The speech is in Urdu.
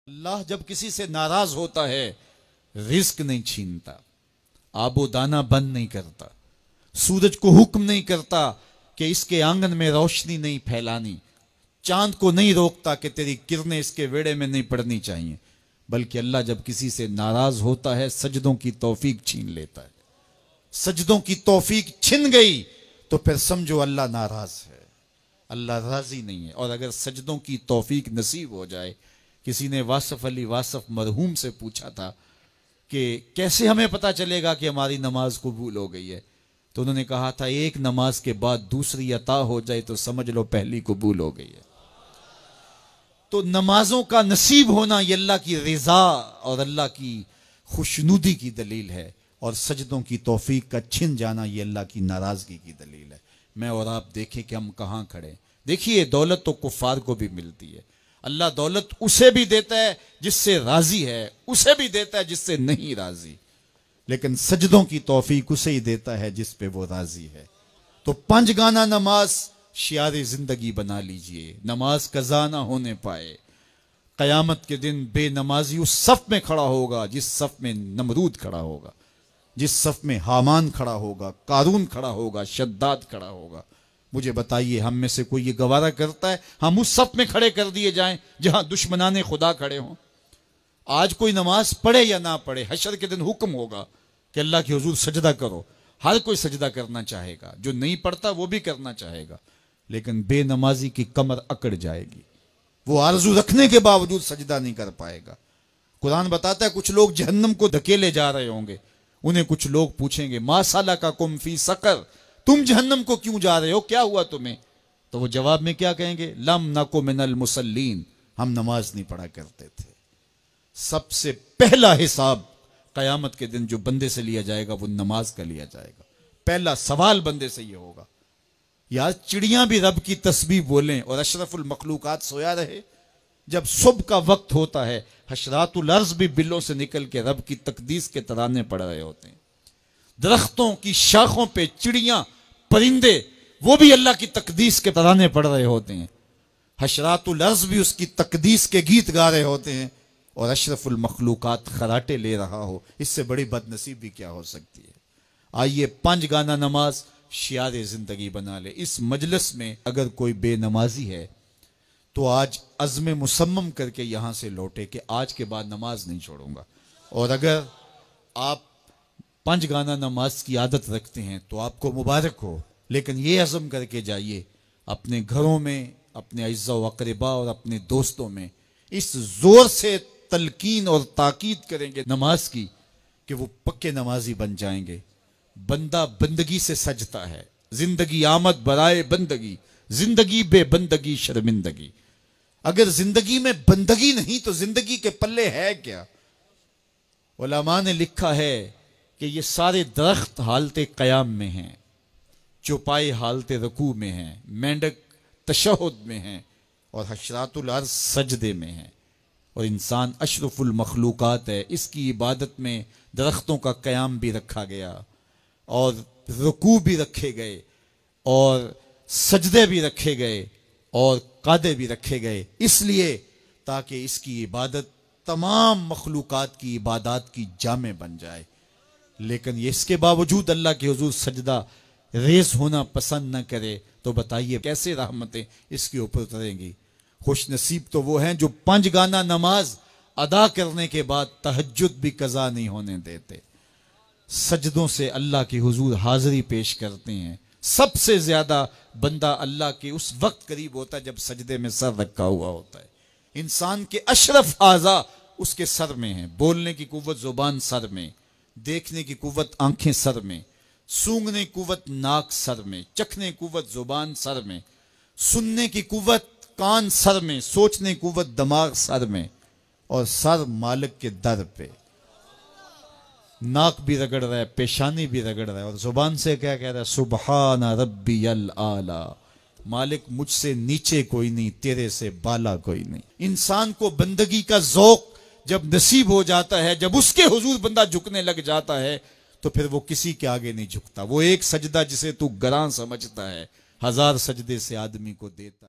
اللہ جب کسی سے ناراض ہوتا ہے رزق نہیں چھینتا، آب و دانہ بند نہیں کرتا، سورج کو حکم نہیں کرتا کہ اس کے آنگن میں روشنی نہیں پھیلانی، چاند کو نہیں روکتا کہ تیری کرنیں اس کے ویڑے میں نہیں پڑنی چاہیے، بلکہ اللہ جب کسی سے ناراض ہوتا ہے سجدوں کی توفیق چھین لیتا ہے۔ سجدوں کی توفیق چھن گئی تو پھر سمجھو اللہ ناراض ہے، اللہ راضی نہیں ہے۔ اور اگر سجدوں کی توفیق نصیب ہو جائے، کسی نے واصف علی واصف مرحوم سے پوچھا تھا کہ کیسے ہمیں پتا چلے گا کہ ہماری نماز قبول ہو گئی ہے، تو انہوں نے کہا تھا ایک نماز کے بعد دوسری عطا ہو جائے تو سمجھ لو پہلی قبول ہو گئی ہے۔ تو نمازوں کا نصیب ہونا یہ اللہ کی رضا اور اللہ کی خوشنودی کی دلیل ہے، اور سجدوں کی توفیق کا چھن جانا یہ اللہ کی ناراضگی کی دلیل ہے۔ میں اور آپ دیکھیں کہ ہم کہاں کھڑے ہیں۔ دیکھیے دولت تو کفار کو بھی ملتی ہے، اللہ دولت اسے بھی دیتا ہے جس سے راضی ہے، اسے بھی دیتا ہے جس سے نہیں راضی، لیکن سجدوں کی توفیق اسے ہی دیتا ہے جس پہ وہ راضی ہے۔ تو 5 گانا نماز شعار زندگی بنا لیجئے، نماز قضا نہ ہونے پائے۔ قیامت کے دن بے نمازی اس صف میں کھڑا ہوگا جس صف میں نمرود کھڑا ہوگا، جس صف میں حامان کھڑا ہوگا، قارون کھڑا ہوگا، شداد کھڑا ہوگا۔ مجھے بتائیے ہم میں سے کوئی یہ گوارہ کرتا ہے ہم اس صف میں کھڑے کر دیے جائیں جہاں دشمنان خدا کھڑے ہوں؟ آج کوئی نماز پڑھے یا نہ پڑھے، حشر کے دن حکم ہوگا کہ اللہ کے حضور سجدہ کرو، ہر کوئی سجدہ کرنا چاہے گا، جو نہیں پڑھتا وہ بھی کرنا چاہے گا، لیکن بے نمازی کی کمر اکڑ جائے گی، وہ آرزو رکھنے کے باوجود سجدہ نہیں کر پائے گا۔ قرآن بتاتا ہے کچھ لوگ جہنم کو دھکیلے جا رہے ہوں گے، انہیں کچھ لوگ پوچھیں گے ما سلککم فی سقر، تم جہنم کو کیوں جا رہے ہو، کیا ہوا تمہیں؟ تو وہ جواب میں کیا کہیں گے؟ لم نکو من المصلین، ہم نماز نہیں پڑھا کرتے تھے۔ سب سے پہلا حساب قیامت کے دن جو بندے سے لیا جائے گا وہ نماز کا لیا جائے گا۔ پہلا سوال بندے سے یہ ہوگا۔ یار چڑیاں بھی رب کی تسبیح بولیں اور اشرف المخلوقات سویا رہے؟ جب صبح کا وقت ہوتا ہے حشرات الارض بھی بلوں سے نکل کے رب کی تقدیس کے ترانے پڑھ رہے ہوتے ہیں، درختوں کی شاخوں پہ چڑیاں پرندے وہ بھی اللہ کی تقدیس کے ترانے پڑھ رہے ہوتے ہیں، حشرات الارض بھی اس کی تقدیس کے گیت گا رہے ہوتے ہیں، اور اشرف المخلوقات خراٹے لے رہا ہو۔ اس سے بڑی بد نصیبی کیا ہو سکتی ہے؟ آئیے 5 گانا نماز شعار زندگی بنا لے۔ اس مجلس میں اگر کوئی بے نمازی ہے تو آج عزم مصمم کر کے یہاں سے لوٹے کہ آج کے بعد نماز نہیں چھوڑوں گا، اور اگر آپ 5 گانا نماز کی عادت رکھتے ہیں تو آپ کو مبارک ہو، لیکن یہ عزم کر کے جائیے اپنے گھروں میں، اپنے اعزاء و اقرباء اور اپنے دوستوں میں اس زور سے تلقین اور تاکید کریں گے نماز کی کہ وہ پکے نمازی بن جائیں گے۔ بندہ بندگی سے سجتا ہے، زندگی آمد برائے بندگی، زندگی بے بندگی شرمندگی۔ اگر زندگی میں بندگی نہیں تو زندگی کے پلے ہے کیا؟ علماء نے لکھا ہے کہ یہ سارے درخت حالت قیام میں ہیں، چوپائے حالت رکوع میں ہیں، مینڈک تشہد میں ہیں، اور حشرات الارض سجدے میں ہیں، اور انسان اشرف المخلوقات ہے۔ اس کی عبادت میں درختوں کا قیام بھی رکھا گیا، اور رکوع بھی رکھے گئے، اور سجدے بھی رکھے گئے، اور قعدے بھی رکھے گئے، اس لیے تاکہ اس کی عبادت تمام مخلوقات کی عبادات کی جامع بن جائے۔ لیکن اس کے باوجود اللہ کے حضور سجدہ ریز ہونا پسند نہ کرے تو بتائیے کیسے رحمتیں اس کے اوپر اتریں گی؟ خوش نصیب تو وہ ہیں جو 5 گانا نماز ادا کرنے کے بعد تہجد بھی قضا نہیں ہونے دیتے، سجدوں سے اللہ کے حضور حاضری پیش کرتے ہیں۔ سب سے زیادہ بندہ اللہ کے اس وقت قریب ہوتا ہے جب سجدے میں سر رکھا ہوا ہوتا ہے۔ انسان کے اشرف اعضاء اس کے سر میں ہیں، بولنے کی قوت زبان سر میں، دیکھنے کی قوت آنکھیں سر میں، سونگنے کی قوت ناک سر میں، چکھنے کی قوت زبان سر میں، سننے کی قوت کان سر میں، سوچنے کی قوت دماغ سر میں، اور سر مالک کے در پہ۔ ناک بھی رگڑ رہا ہے، پیشانی بھی رگڑ رہا ہے، اور زبان سے کیا کہہ رہا ہے؟ سبحان ربی الاعلی، مالک مجھ سے نیچے کوئی نہیں، تیرے سے بالا کوئی نہیں۔ انسان کو بندگی کا ذوق جب نصیب ہو جاتا ہے، جب اس کے حضور بندہ جھکنے لگ جاتا ہے تو پھر وہ کسی کے آگے نہیں جھکتا۔ وہ ایک سجدہ جسے تو گراں سمجھتا ہے 1000 سجدے سے آدمی کو دیتا ہے۔